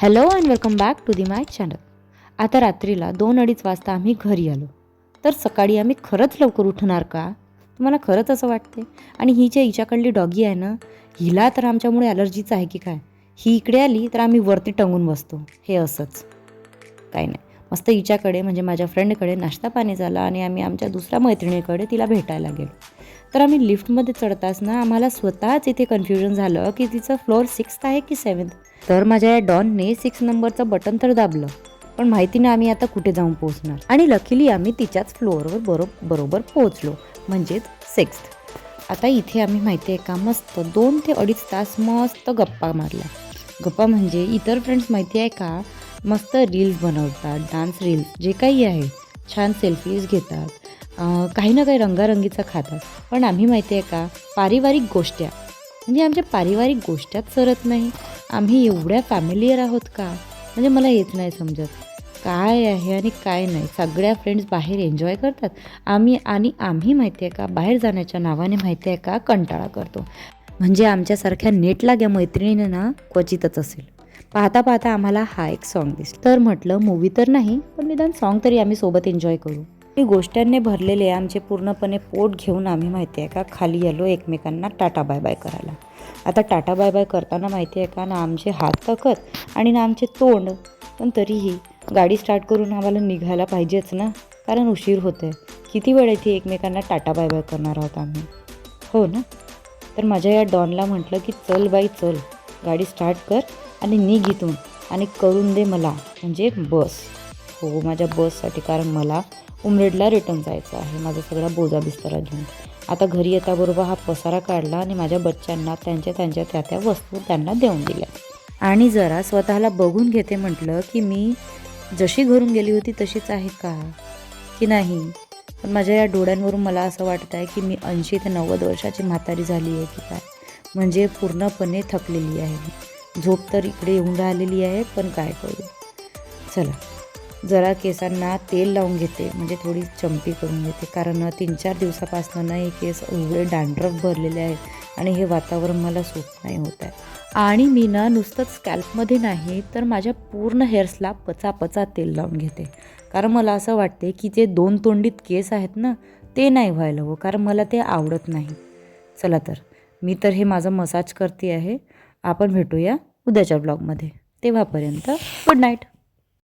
Hello and welcome back to the my channel. आता रात्रीला 2-2:30 वाजता आम्ही घरी आलो. तर सकाळी आम्ही खरंच लवकर उठणार का? तुम्हाला खरंच असं वाटते? आणि ही जी हिच्याकडली डॉगी आहे ना, हिला तर आमच्यामुळे ॲलर्जीच आहे की काय? ही इकडे आली तर आम्ही वरती टंगून बसतो. हे असंच काही नाही. मस्त हिच्याकडे म्हणजे माझ्या फ्रेंडकडे नाश्ता पाणी झाला आणि आम्ही आमच्या दुसऱ्या मैत्रिणीकडे तिला भेटायला गेलो. तर आम्ही लिफ्टमध्ये चढताच ना आम्हाला स्वतःच इथे कन्फ्युजन झालं की तिचं फ्लोअर 6th आहे की 7th. तर माझ्या या डॉनने 6 नंबरचं बटन तर दाबलं, पण माहिती नाही आम्ही आता कुठे जाऊन पोहोचणार. आणि लकीली आम्ही तिच्याच फ्लोअरवर बरोबर पोहोचलो, म्हणजेच 6th. आता इथे आम्ही माहिती आहे का मस्त 2 ते 2.5 तास मस्त गप्पा मारल्या. गप्पा म्हणजे इतर फ्रेंड्स माहिती आहे का मस्त रील्स बनवतात, डान्स रील्स जे काही आहे, छान सेल्फीज घेतात, काही ना काही रंगारंगीचं खातात. पण आम्ही माहिती आहे का पारिवारिक गोष्टी म्हणजे आमच्या पारिवारिक गोष्टीच सरत नाही. आम्ही एवढ्या फॅमिलियर आहोत का? म्हणजे मला हेच नाही समजत. काय आहे आणि काय नाही. सगळ्या फ्रेंड्स बाहेर एन्जॉय करतात. आम्ही माहिती आहे का बाहेर जाण्याच्या नावाने माहिती आहे का कंटाळा करतो. म्हणजे आमच्यासारख्या नेट लाग्या मैत्रिणींना ना क्वचितच असेल. पाहता पाहता आम्हाला हा एक सॉन्ग दिसला. तर म्हटलं मूवी तर नाही, पण निदान सॉन्ग तरी आम्ही सोबत एन्जॉय करू. ही गोष्टींनी भरलेले आमचे पूर्णपणे पोट घेऊन आम्ही माहिती आहे का खाली आलो एकमेकांना टाटा बाय बाय करायला. आता टाटा बाय बाय करताना माहिती आहे का ना आमचे हात थकत आणि ना आमचे तोंड, पण तरीही गाडी स्टार्ट करून आम्हाला निघायला पाहिजेच ना, कारण उशीर होतोय. किती वेळ इथे एकमेकांना टाटा बाय बाय करणार आहोत आम्ही, हो ना? तर माझ्या या डॉनला म्हटलं की चल बाई चल, गाडी स्टार्ट कर आणि निघ इथून आणि करून दे मला म्हणजे बस. हो माझ्या बससाठी, कारण मला उमरेडला रिटर्न जायचं आहे माझा सगळा बोजा बिस्तरा घेऊन. आता घरी येताबरोबर हा पसारा काढला आणि माझ्या बच्चांना त्यांच्या त्या वस्तू त्यांना देऊन दिल्या. आणि जरा स्वतःला बघून घेते म्हटलं की मी जशी घरून गेली होती तशीच आहे का की नाही. पण माझ्या या डोळ्यांवरून मला असं वाटत आहे की मी 80 ते 90 वर्षाची म्हातारी झाली आहे की काय. म्हणजे पूर्णपणे थकलेली आहे. झोप तर इकडे येऊन राहिलेली आहे, पण काय करू. चला जरा केसांना तेल लावून घेते, म्हणजे थोडी चंपी करून घेते, कारण 3-4 दिवसापासून ना हे केस एवढे डॅन्ड्रफ भरलेले आहेत आणि हे वातावरण मला सूट नाही होत आहे. आणि मी ना नुसतंच स्कॅल्पमध्ये नाही तर माझ्या पूर्ण हेअर्सला पचापचा तेल लावून घेते, कारण मला असं वाटते की ते 2 तोंडीत केस आहेत ना ते नाही व्हायला हवं, कारण मला ते आवडत नाही. चला तर मी तर हे माझं मसाज करते आहे. आपण भेटूया उद्याच्या ब्लॉगमध्ये. तेव्हापर्यंत गुड नाईट.